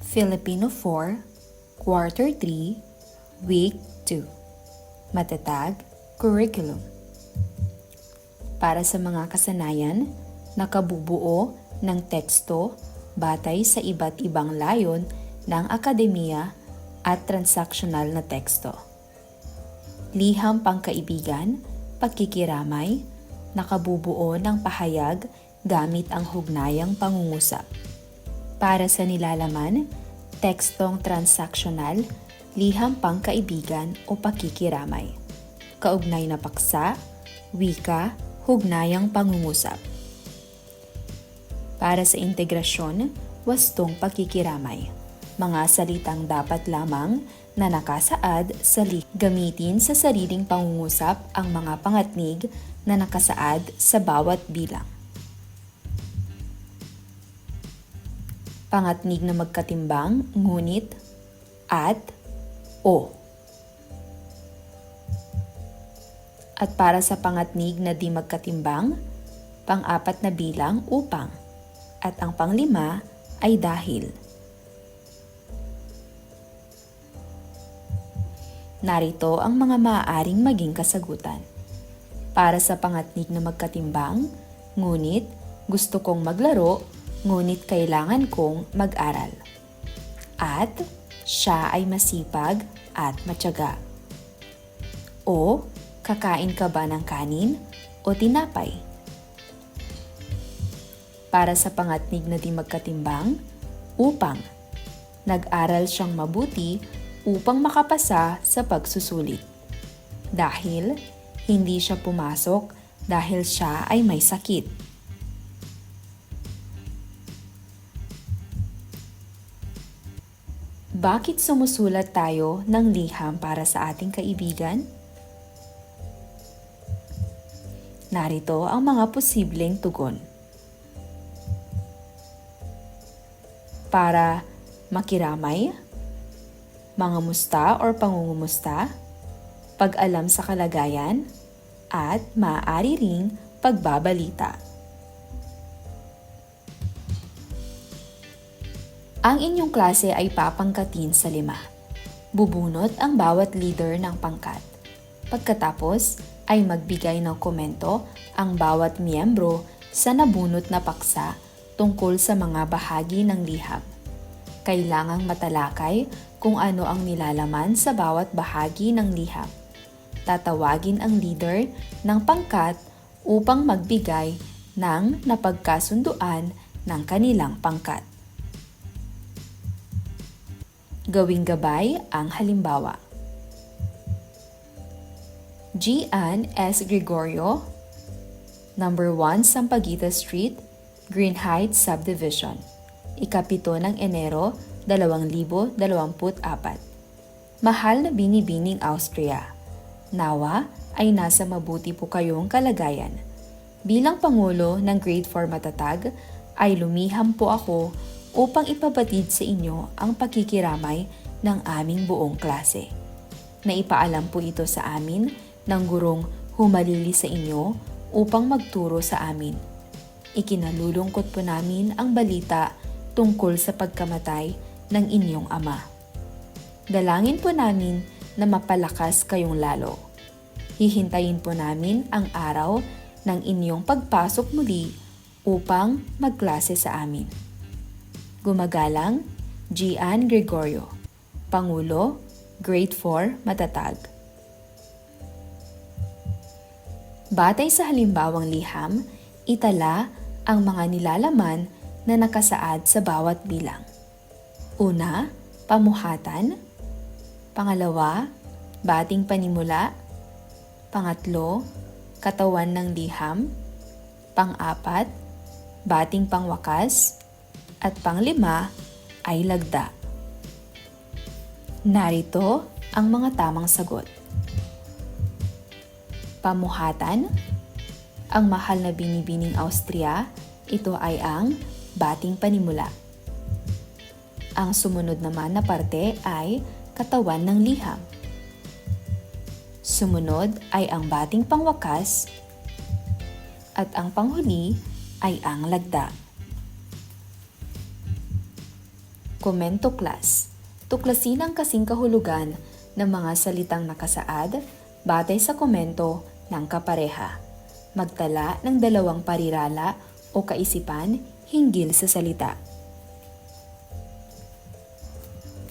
Filipino 4, Quarter 3, Week 2. Matatag Curriculum. Para sa mga kasanayan, nakabubuo ng teksto batay sa iba't ibang layon ng akademiya at transaksyonal na teksto. Liham pangkaibigan, pagkikiramay, nakabubuo ng pahayag gamit ang hugnayang pangungusap. Para sa nilalaman, tekstong transaksyonal, liham pangkaibigan o pakikiramay. Kaugnay na paksa, wika, hugnayang pangungusap. Para sa integrasyon, wastong pakikiramay. Mga salitang dapat lamang na nakasaad sa gamitin sa sariling pangungusap ang mga pangatnig na nakasaad sa bawat bilang. Pangatnig na magkatimbang, ngunit, at, o. At para sa pangatnig na di magkatimbang, pang-apat na bilang upang, at ang panglima ay dahil. Narito ang mga maaaring maging kasagutan. Para sa pangatnig na magkatimbang, ngunit gusto kong maglaro, ngunit kailangan kong mag-aral. At siya ay masipag at matyaga. O kakain ka ba ng kanin o tinapay? Para sa pangatnig na di magkatimbang, upang. Nag-aral siyang mabuti upang makapasa sa pagsusulit. Dahil hindi siya pumasok dahil siya ay may sakit. Bakit sumusulat tayo ng liham para sa ating kaibigan? Narito ang mga posibleng tugon. Para makiramay, mangamusta or pangungumusta, pag-alam sa kalagayan, at maaari ring pagbabalita. Ang inyong klase ay papangkatin sa 5. Bubunot ang bawat leader ng pangkat. Pagkatapos ay magbigay ng komento ang bawat miyembro sa nabunot na paksa tungkol sa mga bahagi ng liham. Kailangang matalakay kung ano ang nilalaman sa bawat bahagi ng liham. Tatawagin ang leader ng pangkat upang magbigay ng napagkasunduan ng kanilang pangkat. Gawing gabay ang halimbawa. Gian S. Gregorio, number 1 Sampaguita Street, Green Heights Subdivision, Ika-7 ng Enero, 2024. Mahal na binibining Austria, nawa ay nasa mabuti po kayong kalagayan. Bilang Pangulo ng Grade 4 Matatag, ay lumiham po ako upang ipabatid sa inyo ang pakikiramay ng aming buong klase. Naipaalam po ito sa amin ng gurong humalili sa inyo upang magturo sa amin. Ikinalulungkot po namin ang balita tungkol sa pagkamatay ng inyong ama. Dalangin po namin na mapalakas kayong lalo. Hihintayin po namin ang araw ng inyong pagpasok muli upang magklase sa amin. Gumagalang, Gian Gregorio, Pangulo, Grade 4 Matatag. Batay sa halimbawang liham, itala ang mga nilalaman na nakasaad sa bawat bilang. Una, pamuhatan. Pangalawa, bating panimula. Pangatlo, katawan ng liham. Pang-4, bating pangwakas. At pang-5 ay lagda. Narito ang mga tamang sagot. Pamuhatan, ang mahal na binibining Austria, ito ay ang bating panimula. Ang sumunod naman na parte ay katawan ng liham. Sumunod ay ang bating pangwakas at ang panghuli ay ang lagda. Komento class. Tuklasin ang kasing kahulugan ng mga salitang nakasaad batay sa komento ng kapareha. Magtala ng 2 parirala o kaisipan hinggil sa salita.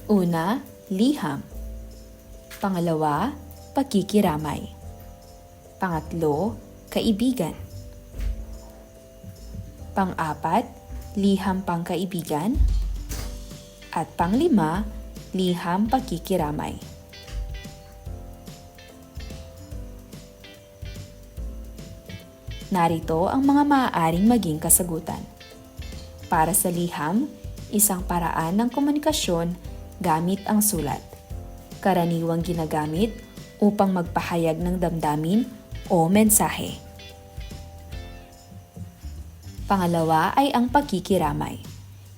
Una, liham. Pangalawa, pakikiramay. Pangatlo, kaibigan. Pang-4, liham pangkaibigan. At pang-5, liham pakikiramay. Narito ang mga maaaring maging kasagutan. Para sa liham, isang paraan ng komunikasyon gamit ang sulat. Karaniwang ginagamit upang magpahayag ng damdamin o mensahe. Pangalawa ay ang pakikiramay.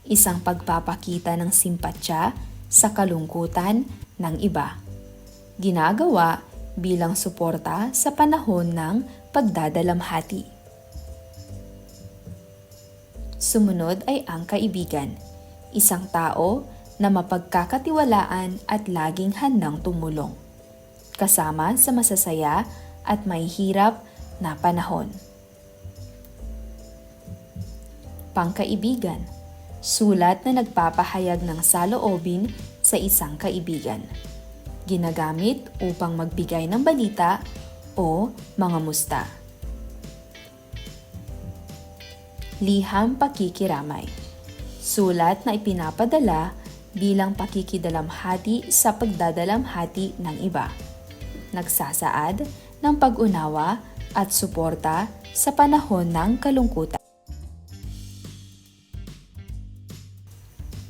Isang pagpapakita ng simpatya sa kalungkutan ng iba. Ginagawa bilang suporta sa panahon ng pagdadalamhati. Sumunod ay ang kaibigan. Isang tao na mapagkakatiwalaan at laging handang tumulong. Kasama sa masasaya at may hirap na panahon. Pangkaibigan. Sulat na nagpapahayag ng saloobin sa isang kaibigan. Ginagamit upang magbigay ng balita o mga musta. Liham pakikiramay. Sulat na ipinapadala bilang pakikidalamhati sa pagdadalamhati ng iba. Nagsasaad ng pag-unawa at suporta sa panahon ng kalungkutan.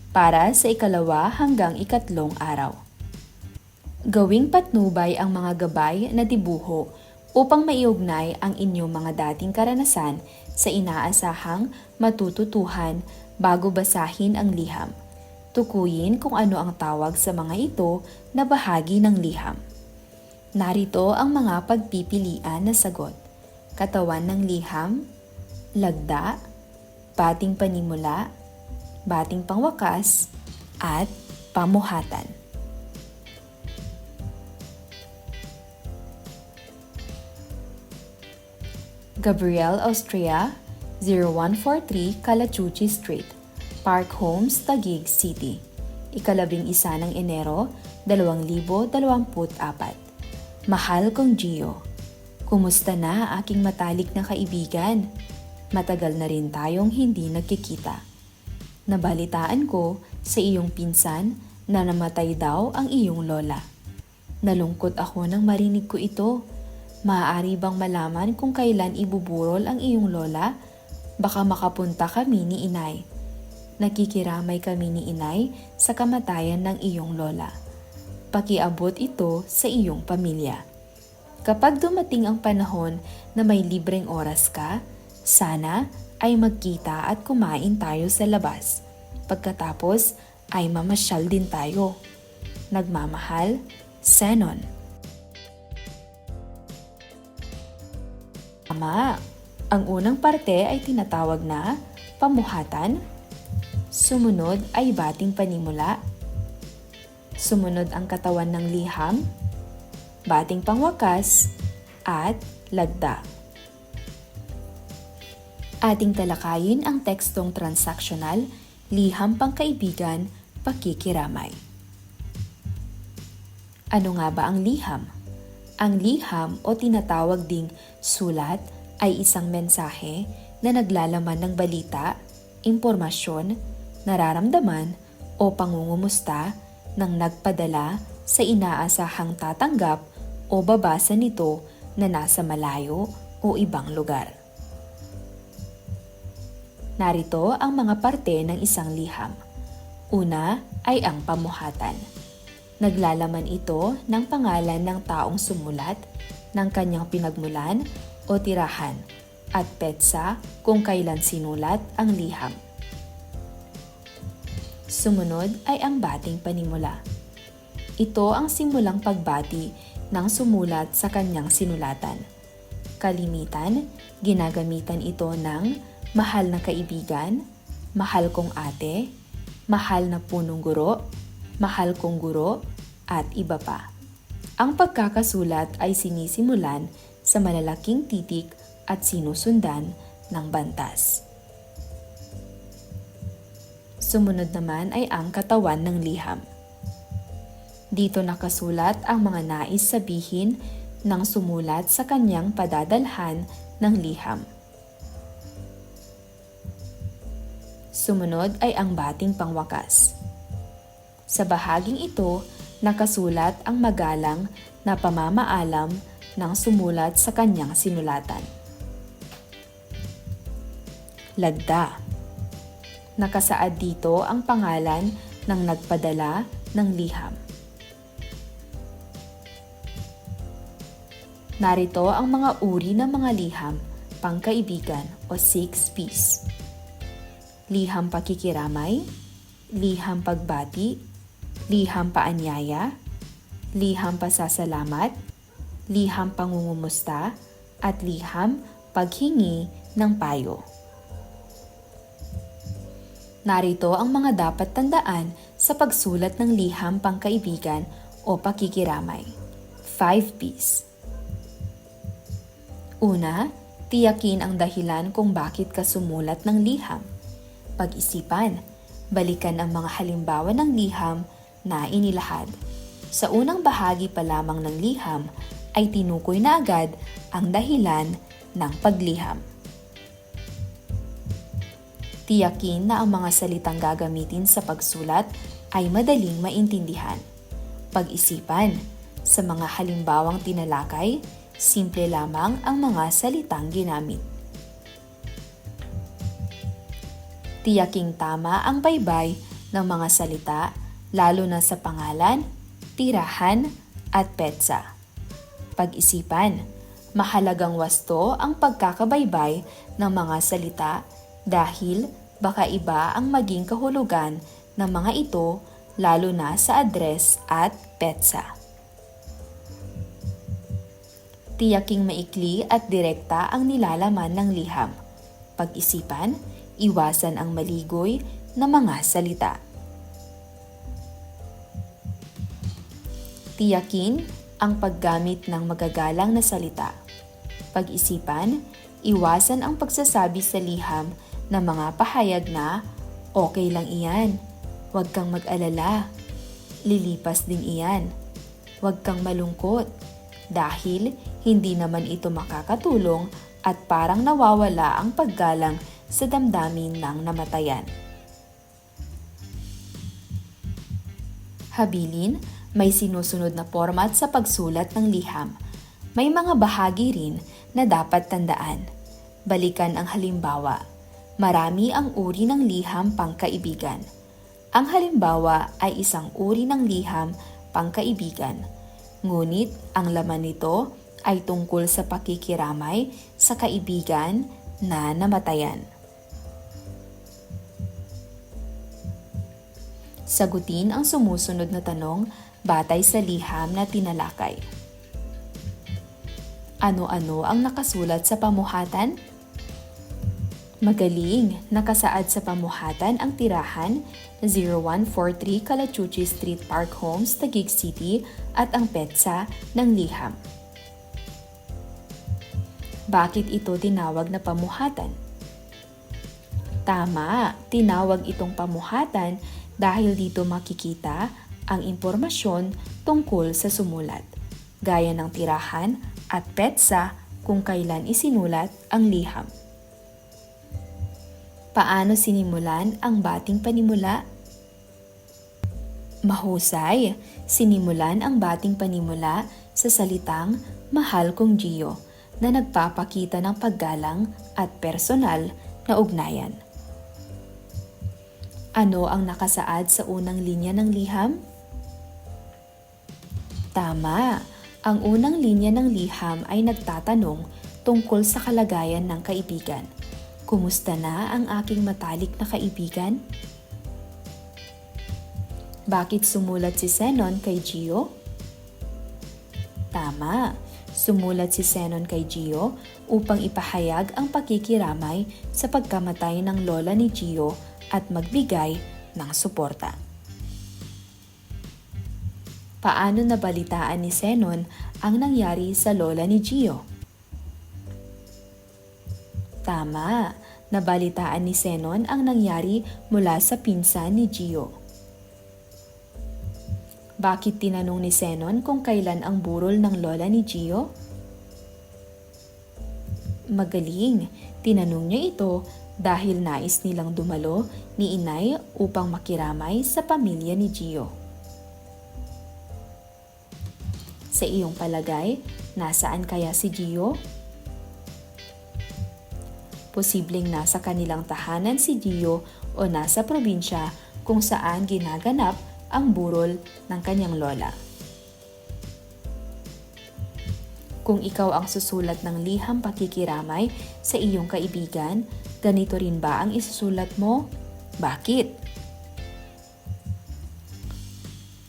Para sa 2 hanggang 3 araw. Gawing patnubay ang mga gabay na dibuho upang maiugnay ang inyong mga dating karanasan sa inaasahang matututuhan bago basahin ang liham. Tukuyin kung ano ang tawag sa mga ito na bahagi ng liham. Narito ang mga pagpipilian na sagot. Katawan ng liham, lagda, bating panimula, bating pangwakas, at pamuhatan. Gabriel Austria, 0143 Calachuchi Street, Park Homes, Taguig City. 11 ng Enero, 2024. Mahal kong Gio, kumusta na aking matalik na kaibigan? Matagal na rin tayong hindi nagkikita. Nabalitaan ko sa iyong pinsan na namatay daw ang iyong lola. Nalungkot ako nang marinig ko ito. Maaari bang malaman kung kailan ibuburol ang iyong lola? Baka makapunta kami ni inay. Nakikiramay kami ni inay sa kamatayan ng iyong lola. Pakiabot ito sa iyong pamilya. Kapag dumating ang panahon na may libreng oras ka, sana ay magkita at kumain tayo sa labas. Pagkatapos ay mamasyal din tayo. Nagmamahal, Senon. Tama, ang unang parte ay tinatawag na pamuhatan. Sumunod ay bating panimula. Sumunod ang katawan ng liham, bating pangwakas, at lagda. Ating talakayin ang tekstong transaksyonal, liham pangkaibigan, pakikiramay. Ano nga ba ang liham? Ang liham o tinatawag ding sulat ay isang mensahe na naglalaman ng balita, impormasyon, nararamdaman o pangungumusta ng nagpadala sa inaasahang tatanggap o babasa nito na nasa malayo o ibang lugar. Narito ang mga parte ng isang liham. Una ay ang pamuhatan. Naglalaman ito ng pangalan ng taong sumulat, ng kanyang pinagmulan o tirahan, at petsa kung kailan sinulat ang liham. Sumunod ay ang bating panimula. Ito ang simulang pagbati ng sumulat sa kanyang sinulatan. Kalimitan, ginagamitan ito ng mahal na kaibigan, mahal kong ate, mahal na punong guro, mahal kong guro, at iba pa. Ang pagkakasulat ay sinisimulan sa malalaking titik at sinusundan ng bantas. Sumunod naman ay ang katawan ng liham. Dito nakasulat ang mga nais sabihin ng sumulat sa kanyang padadalhan ng liham. Sumunod ay ang bating pangwakas. Sa bahaging ito, nakasulat ang magalang na pamamaalam ng sumulat sa kanyang sinulatan. Lagda. Nakasaad dito ang pangalan ng nagpadala ng liham. Narito ang mga uri ng mga liham, pangkaibigan o 6 P's. Liham pakikiramay, liham pagbati, liham paanyaya, liham pasasalamat, liham pangungumusta, at liham paghingi ng payo. Narito ang mga dapat tandaan sa pagsulat ng liham pangkaibigan o pakikiramay. 5 P's. Una, tiyakin ang dahilan kung bakit ka sumulat ng liham. Pag-isipan, balikan ang mga halimbawa ng liham na inilahad. Sa unang bahagi pa lamang ng liham ay tinukoy na agad ang dahilan ng pagliham. Tiyakin na ang mga salitang gagamitin sa pagsulat ay madaling maintindihan. Pag-isipan, sa mga halimbawang tinalakay, simple lamang ang mga salitang ginamit. Tiyaking tama ang baybay ng mga salita, lalo na sa pangalan, tirahan, at petsa. Pag-isipan, mahalagang wasto ang pagkakabaybay ng mga salita dahil baka iba ang maging kahulugan ng mga ito, lalo na sa address at petsa. Tiyaking maikli at direkta ang nilalaman ng liham. Pag-isipan, iwasan ang maligoy na mga salita. Tiyakin ang paggamit ng magagalang na salita. Pag-isipan, iwasan ang pagsasabi sa liham ng mga pahayag na, "Okay lang iyan, huwag kang mag-alala, lilipas din iyan, huwag kang malungkot," dahil hindi naman ito makakatulong at parang nawawala ang paggalang sa damdamin ng namatayan. Habilin, may sinusunod na format sa pagsulat ng liham. May mga bahagi rin na dapat tandaan. Balikan ang halimbawa. Marami ang uri ng liham pangkaibigan. Ang halimbawa ay isang uri ng liham pangkaibigan. Ngunit ang laman nito ay tungkol sa pakikiramay sa kaibigan na namatayan. Sagutin ang sumusunod na tanong batay sa liham na tinalakay. Ano-ano ang nakasulat sa pamuhatan? Magaling! Nakasaad sa pamuhatan ang tirahan 0143 Calachuchi Street Park Homes, Taguig City at ang petsa ng liham. Bakit ito tinawag na pamuhatan? Tama, tinawag itong pamuhatan dahil dito makikita ang impormasyon tungkol sa sumulat, gaya ng tirahan at petsa kung kailan isinulat ang liham. Paano sinimulan ang bating panimula? Mahusay, sinimulan ang bating panimula sa salitang "Mahal kong Gio" na nagpapakita ng paggalang at personal na ugnayan. Ano ang nakasaad sa unang linya ng liham? Tama, ang unang linya ng liham ay nagtatanong tungkol sa kalagayan ng kaibigan. Kumusta na ang aking matalik na kaibigan? Bakit sumulat si Zenon kay Gio? Tama, sumulat si Zenon kay Gio upang ipahayag ang pakikiramay sa pagkamatay ng lola ni Gio at magbigay ng suporta. Paano nabalitaan ni Zenon ang nangyari sa lola ni Gio? Tama, nabalitaan ni Zenon ang nangyari mula sa pinsan ni Gio. Bakit tinanong ni Zenon kung kailan ang burol ng lola ni Gio? Magaling, tinanong niya ito dahil nais nilang dumalo ni inay upang makiramay sa pamilya ni Gio. Sa iyong palagay, nasaan kaya si Gio? Posibleng nasa kanilang tahanan si Gio o nasa probinsya kung saan ginaganap ang burol ng kanyang lola. Kung ikaw ang susulat ng liham pakikiramay sa iyong kaibigan, ganito rin ba ang isusulat mo? Bakit?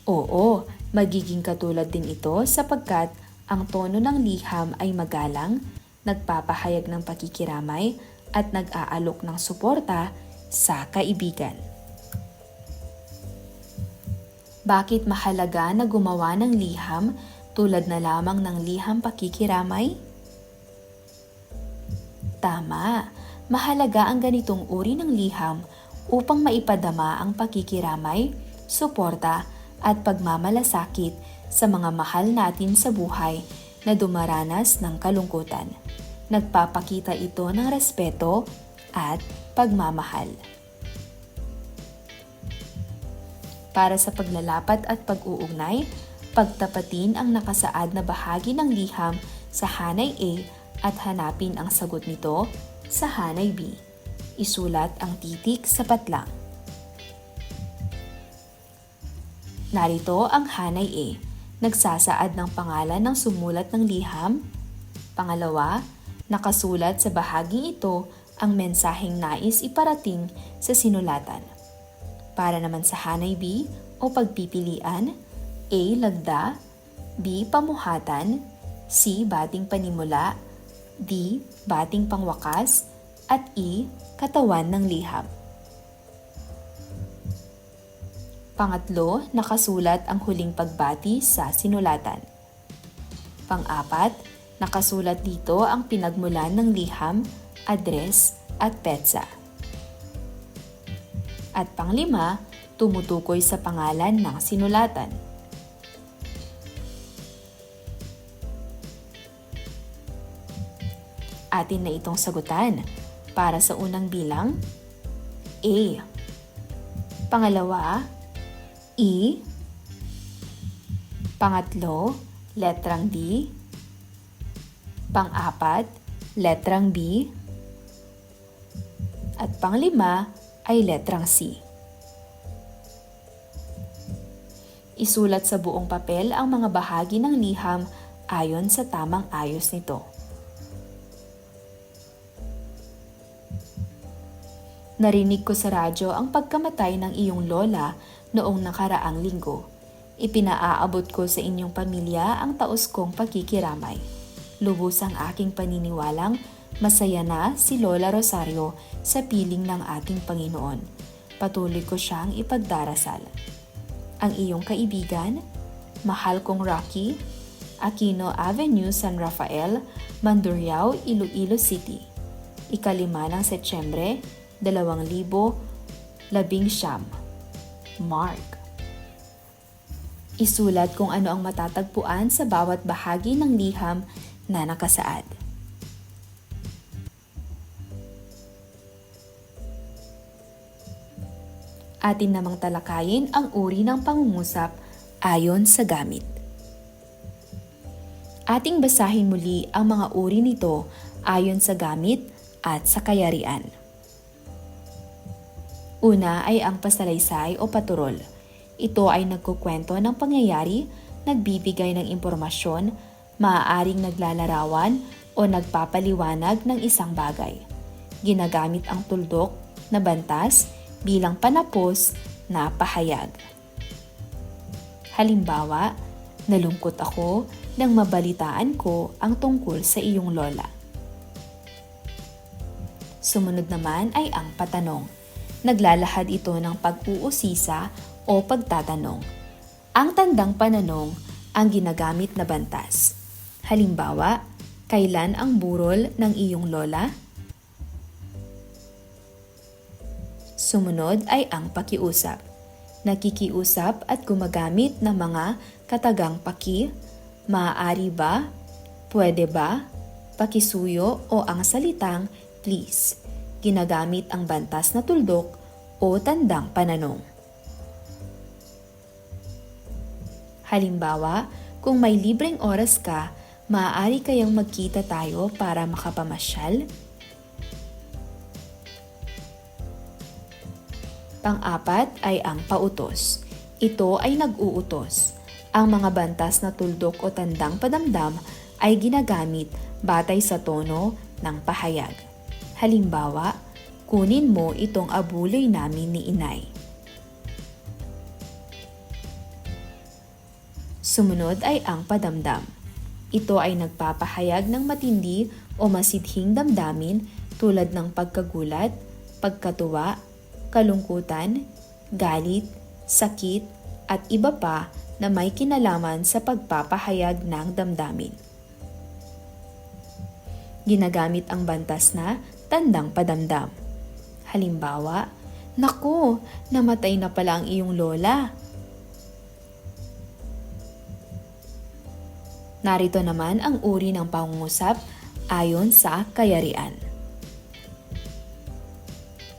Oo, magiging katulad din ito sapagkat ang tono ng liham ay magalang, nagpapahayag ng pakikiramay at nag-aalok ng suporta sa kaibigan. Bakit mahalaga na gumawa ng liham tulad na lamang ng liham pakikiramay? Tama, mahalaga ang ganitong uri ng liham upang maipadama ang pakikiramay, suporta at pagmamalasakit sa mga mahal natin sa buhay na dumaranas ng kalungkutan. Nagpapakita ito ng respeto at pagmamahal. Para sa paglalapat at pag-uugnay, pagtapatin ang nakasaad na bahagi ng liham sa hanay A at hanapin ang sagot nito sa hanay B. Isulat ang titik sa patlang. Narito ang hanay A. Nagsasaad ng pangalan ng sumulat ng liham. Pangalawa, nakasulat sa bahaging ito ang mensaheng nais iparating sa sinulatan. Para naman sa hanay B o pagpipilian, A. Lagda, B. Pamuhatan, C. Bating panimula, D. Bating pangwakas, at E. Katawan ng liham. Pangatlo, nakasulat ang huling pagbati sa sinulatan. Pang-apat, nakasulat dito ang pinagmulan ng liham, address, at petsa. At panglima, tumutukoy sa pangalan ng sinulatan. Atin na itong sagutan. Para sa unang bilang, A. Pangalawa, E. Pangatlo, letrang D. Pang-apat, letrang B. At panglima ay letrang C. Isulat sa buong papel ang mga bahagi ng liham ayon sa tamang ayos nito. Narinig ko sa radyo ang pagkamatay ng iyong lola noong nakaraang linggo. Ipinaaabot ko sa inyong pamilya ang taos kong pakikiramay. Lubos ang aking paniniwalang masaya na si Lola Rosario sa piling ng ating Panginoon. Patuloy ko siyang ipagdarasal. Ang iyong kaibigan, mahal kong Rocky, Aquino Avenue, San Rafael, Mandurriao, Iloilo City. 5 ng Setyembre, 2019. Mark. Isulat kung ano ang matatagpuan sa bawat bahagi ng liham na nakasaad. Atin namang talakayin ang uri ng pangungusap ayon sa gamit. Ating basahin muli ang mga uri nito ayon sa gamit at sa kayarian. Una ay ang pasalaysay o paturol. Ito ay nagkukwento ng pangyayari, nagbibigay ng impormasyon, maaaring naglalarawan o nagpapaliwanag ng isang bagay. Ginagamit ang tuldok na bantas bilang panapos na pahayag. Halimbawa, nalungkot ako nang mabalitaan ko ang tungkol sa iyong lola. Sumunod naman ay ang patanong. Naglalahad ito ng pag-uusisa o pagtatanong. Ang tandang pananong ang ginagamit na bantas. Halimbawa, kailan ang burol ng iyong lola? Sumunod ay ang pakiusap. Nakikiusap at gumagamit ng mga katagang paki, maaari ba, pwede ba, pakisuyo o ang salitang please. Ginagamit ang bantas na tuldok o tandang pananong. Halimbawa, kung may libreng oras ka, maaari kayang magkita tayo para makapamasyal? Pang-apat ay ang pautos. Ito ay nag-uutos. Ang mga bantas na tuldok o tandang padamdam ay ginagamit batay sa tono ng pahayag. Halimbawa, kunin mo itong abuloy namin ni inay. Sumunod ay ang padamdam. Ito ay nagpapahayag ng matindi o masidhing damdamin tulad ng pagkagulat, pagkatuwa, kalungkutan, galit, sakit, at iba pa na may kinalaman sa pagpapahayag ng damdamin. Ginagamit ang bantas na tandang padamdam. Halimbawa, naku, namatay na pala ang iyong lola. Narito naman ang uri ng pangungusap ayon sa kayarian.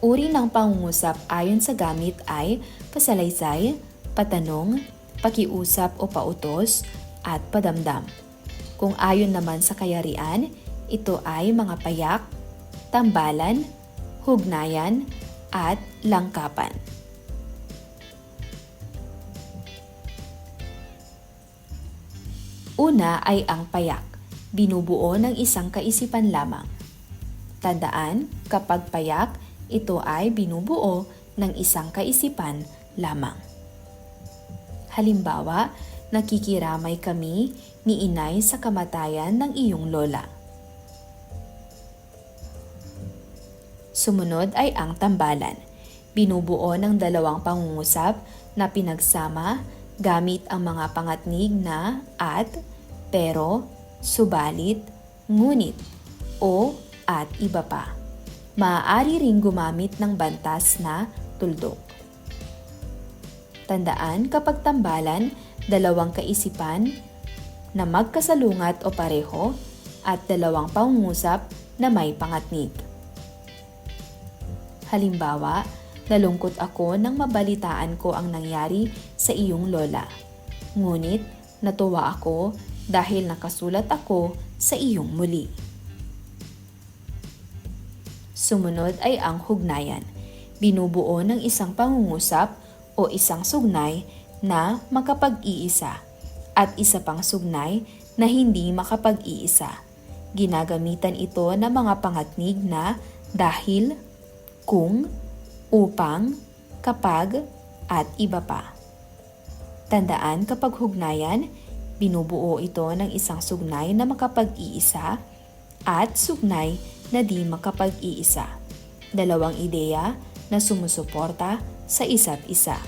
Uri ng pangungusap ayon sa gamit ay pasalaysay, patanong, pakiusap o pautos, at padamdam. Kung ayon naman sa kayarian, ito ay mga payak, tambalan, hugnayan, at langkapan. Una ay ang payak, binubuo ng isang kaisipan lamang. Tandaan, kapag payak, ito ay binubuo ng isang kaisipan lamang. Halimbawa, nakikiramay kami ni inay sa kamatayan ng iyong lola. Sumunod ay ang tambalan. Binubuo ng dalawang pangungusap na pinagsama gamit ang mga pangatnig na at, pero, subalit, ngunit, o at iba pa. Maaari ring gumamit ng bantas na tuldok. Tandaan, kapag tambalan, dalawang kaisipan na magkasalungat o pareho at dalawang pangungusap na may pangatnig. Halimbawa, nalungkot ako nang mabalitaan ko ang nangyari sa iyong lola. Ngunit natuwa ako dahil nakasulat ako sa iyong muli. Sumunod ay ang hugnayan. Binubuo ng isang pangungusap o isang sugnay na makapag-iisa at isa pang sugnay na hindi makapag-iisa. Ginagamitan ito ng mga pangatnig na dahil, kung, upang, kapag, at iba pa. Tandaan, kapag hugnayan, binubuo ito ng isang sugnay na makapag-iisa at sugnay na di makapag-iisa. Dalawang ideya na sumusuporta sa isa't isa.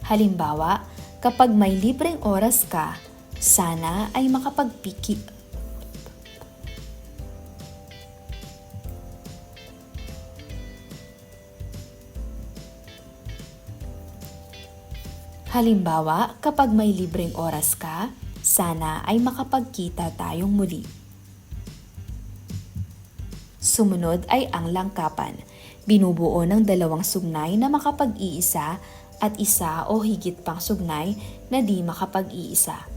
Halimbawa, kapag may libreng oras ka, sana ay makapagpiki. Halimbawa, kapag may libreng oras ka, sana ay makapagkita tayong muli. Sumunod ay ang langkapan. Binubuo ng dalawang sugnay na makapag-iisa at isa o higit pang sugnay na di makapag-iisa.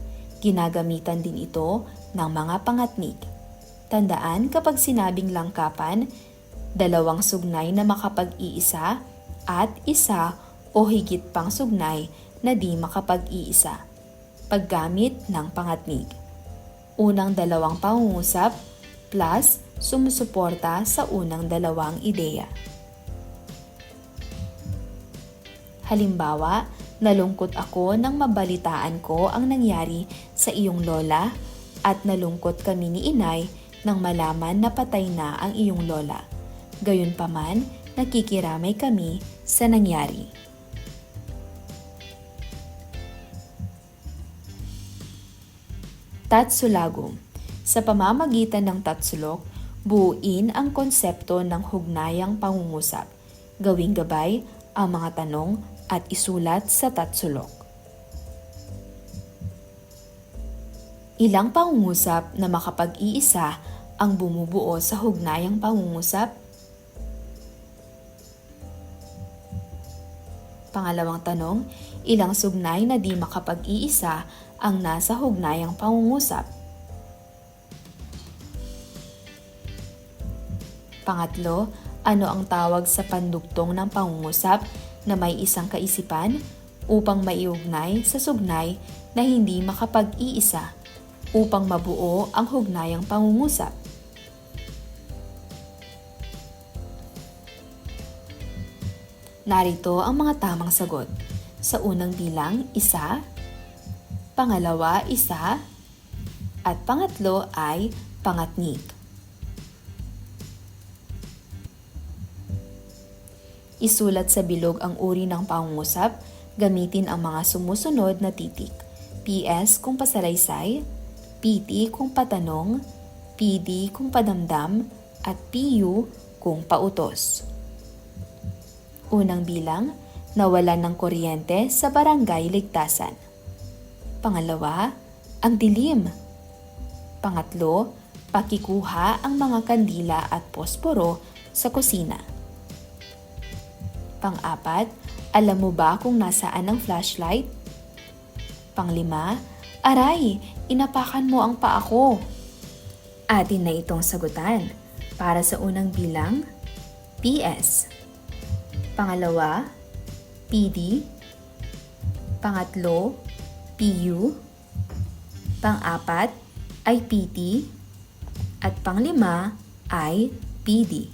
Ginagamitan din ito ng mga pangatnig. Tandaan, kapag sinabing langkapan, dalawang sugnay na makapag-iisa at isa o higit pang sugnay na di makapag-iisa. Paggamit ng pangatnig. Unang dalawang pangungusap plus sumusuporta sa unang dalawang ideya. Halimbawa, nalungkot ako nang mabalitaan ko ang nangyari sa iyong lola at nalungkot kami ni inay nang malaman na patay na ang iyong lola. Gayunpaman, nakikiramay kami sa nangyari. Tatsulagom. Sa pamamagitan ng tatsulok, buuin ang konsepto ng hugnayang pangungusap. Gawing gabay ang mga tanong at isulat sa tatsulok. Ilang pangungusap na makapag-iisa ang bumubuo sa hugnayang pangungusap? Pangalawang tanong, ilang sugnay na di makapag-iisa ang nasa hugnayang pangungusap? Pangatlo, ano ang tawag sa pandugtong ng pangungusap na may isang kaisipan upang maiugnay sa sugnay na hindi makapag-iisa upang mabuo ang hugnayang pangungusap? Narito ang mga tamang sagot. Sa unang bilang, 1, pangalawa, 1, at pangatlo ay pangatnik. Isulat sa bilog ang uri ng pangungusap, gamitin ang mga sumusunod na titik. PS kung pasalaysay, PT kung patanong, PD kung padamdam, at PU kung pautos. Unang bilang, nawalan ng kuryente sa barangay Ligtasan. Pangalawa, ang dilim. Pangatlo, pakikuha ang mga kandila at posporo sa kusina. Pang-apat, alam mo ba kung nasaan ang flashlight? Pang-5, aray, inapakan mo ang paa ko. Atin na itong sagutan. Para sa unang bilang, PS. Pangalawa, PD. Pangatlo, PU. Pang-apat ay PT. At pang-5 ay PD.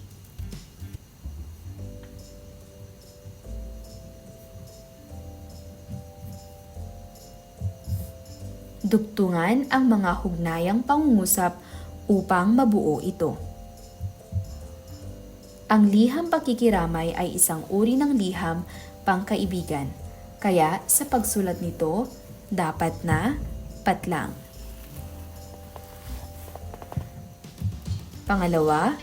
Dugtungan ang mga hugnayang pangungusap upang mabuo ito. Ang liham pakikiramay ay isang uri ng liham pangkaibigan, kaya sa pagsulat nito, dapat na patlang. Pangalawa,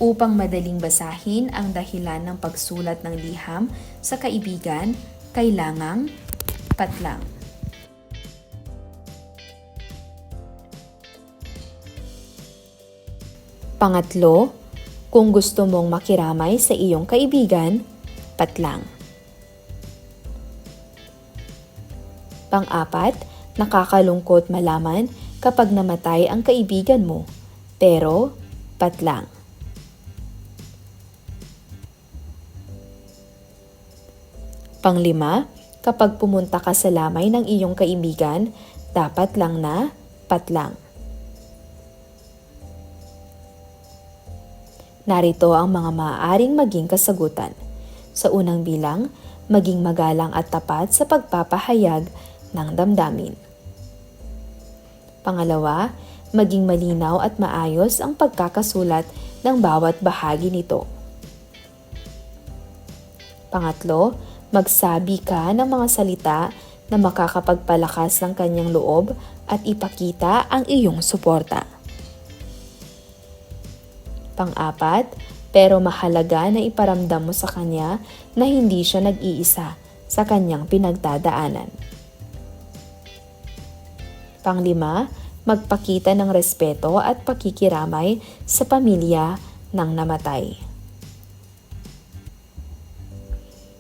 upang madaling basahin ang dahilan ng pagsulat ng liham sa kaibigan, kailangang patlang. Pangatlo, kung gusto mong makiramay sa iyong kaibigan, patlang. Pang-apat, nakakalungkot malaman kapag namatay ang kaibigan mo, pero patlang. Pang-5, kapag pumunta ka sa lamay ng iyong kaibigan, dapat lang na patlang. Narito ang mga maaaring maging kasagutan. Sa unang bilang, maging magalang at tapat sa pagpapahayag ng damdamin. Pangalawa, maging malinaw at maayos ang pagkakasulat ng bawat bahagi nito. Pangatlo, magsabi ka ng mga salita na makakapagpalakas ng kanyang loob at ipakita ang iyong suporta. Pang-apat, pero mahalaga na iparamdam mo sa kanya na hindi siya nag-iisa sa kanyang pinagdadaanan. Pang-5, magpakita ng respeto at pakikiramay sa pamilya ng namatay.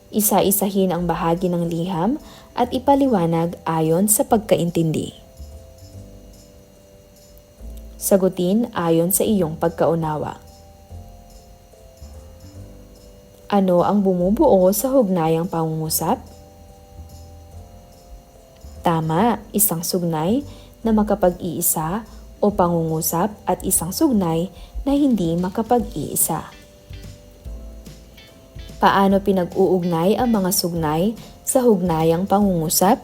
Isa-isahin ang bahagi ng liham at ipaliwanag ayon sa pagkaintindi. Sagutin ayon sa iyong pagkaunawa. Ano ang bumubuo sa hugnayang pangungusap? Tama, isang sugnay na makapag-iisa o pangungusap at isang sugnay na hindi makapag-iisa. Paano pinag-uugnay ang mga sugnay sa hugnayang pangungusap?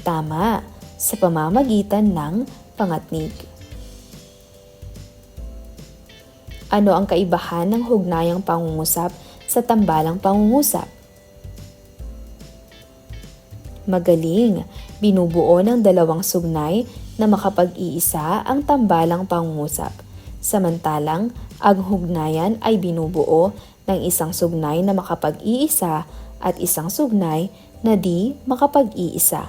Tama, sa pamamagitan ng pangatnig. Ano ang kaibahan ng hugnayang pangungusap sa tambalang pangungusap? Magaling! Binubuo ng dalawang sugnay na makapag-iisa ang tambalang pangungusap. Samantalang, ang hugnayan ay binubuo ng isang sugnay na makapag-iisa at isang sugnay na di makapag-iisa.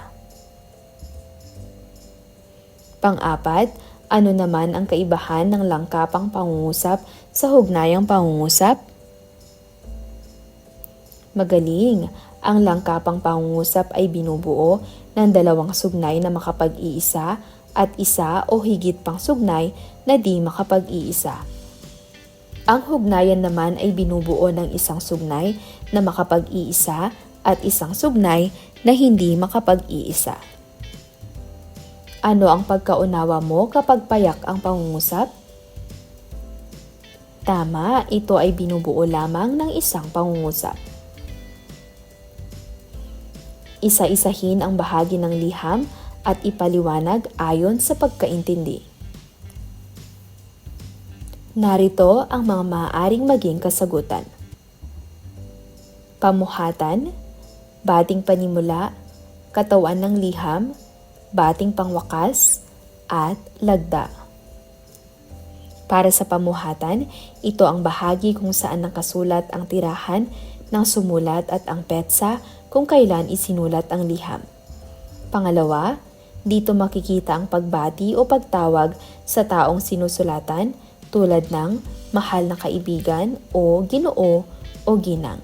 Pang-apat, ano naman ang kaibahan ng langkapang pangungusap sa hugnayang pangungusap? Magaling! Ang langkapang pangungusap ay binubuo ng dalawang sugnay na makapag-iisa at isa o higit pang sugnay na di makapag-iisa. Ang hugnayan naman ay binubuo ng isang sugnay na makapag-iisa at isang sugnay na hindi makapag-iisa. Ano ang pagkaunawa mo kapag payak ang pangungusap? Tama, ito ay binubuo lamang ng isang pangungusap. Isa-isahin ang bahagi ng liham at ipaliwanag ayon sa pagkaintindi. Narito ang mga maaaring maging kasagutan. Pamuhatan, bating panimula, katawan ng liham, bating pangwakas, at lagda. Para sa pamuhatan, ito ang bahagi kung saan nakasulat ang tirahan ng sumulat at ang petsa kung kailan isinulat ang liham. Pangalawa, dito makikita ang pagbati o pagtawag sa taong sinusulatan tulad ng mahal na kaibigan o Ginoo o ginang.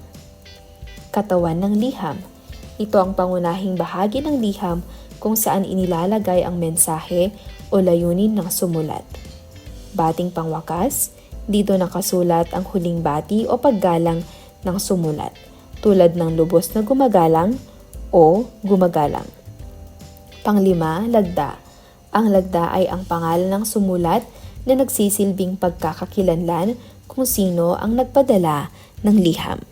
Katawan ng liham. Ito ang pangunahing bahagi ng liham kung saan inilalagay ang mensahe o layunin ng sumulat. Bating pangwakas, dito nakasulat ang huling bati o paggalang ng sumulat, tulad ng lubos na gumagalang o gumagalang. Panglima, lagda. Ang lagda ay ang pangalan ng sumulat na nagsisilbing pagkakakilanlan kung sino ang nagpadala ng liham.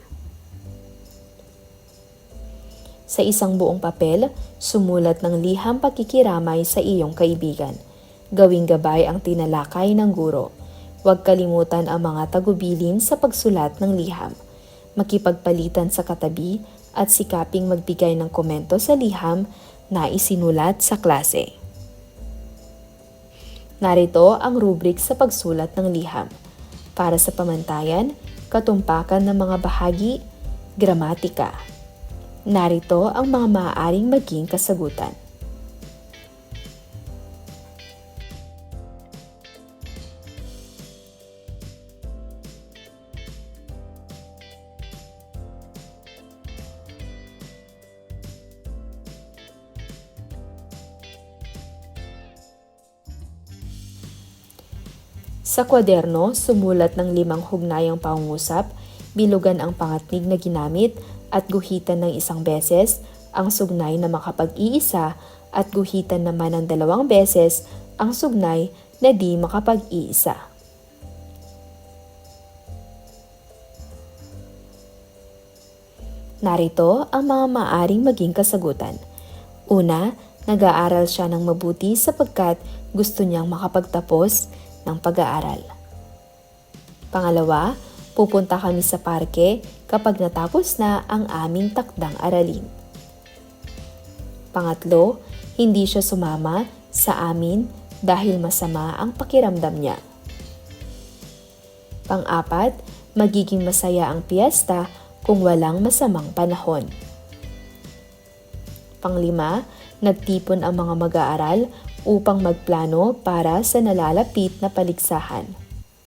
Sa isang buong papel, sumulat ng liham pakikiramay sa iyong kaibigan. Gawing gabay ang tinalakay ng guro. Huwag kalimutan ang mga tagubilin sa pagsulat ng liham. Makipagpalitan sa katabi at sikaping magbigay ng komento sa liham na isinulat sa klase. Narito ang rubric sa pagsulat ng liham. Para sa pamantayan, katumpakan ng mga bahagi, gramatika. Narito ang mga maaaring maging kasagutan. Sa kwaderno, sumulat ng 5 hugnayang pangungusap, bilugan ang pangatnig na ginamit at guhitan ng 1 beses ang sugnay na makapag-iisa at guhitan naman ng 2 beses ang sugnay na di makapag-iisa. Narito ang mga maaaring maging kasagutan. Una, nag-aaral siya ng mabuti sapagkat gusto niyang makapagtapos ng pag-aaral. Pangalawa, pupunta kami sa parke kapag natapos na ang aming takdang aralin. Pangatlo, hindi siya sumama sa amin dahil masama ang pakiramdam niya. Pang-apat, magiging masaya ang piyesta kung walang masamang panahon. Panglima, nagtipon ang mga mag-aaral upang magplano para sa nalalapit na paligsahan.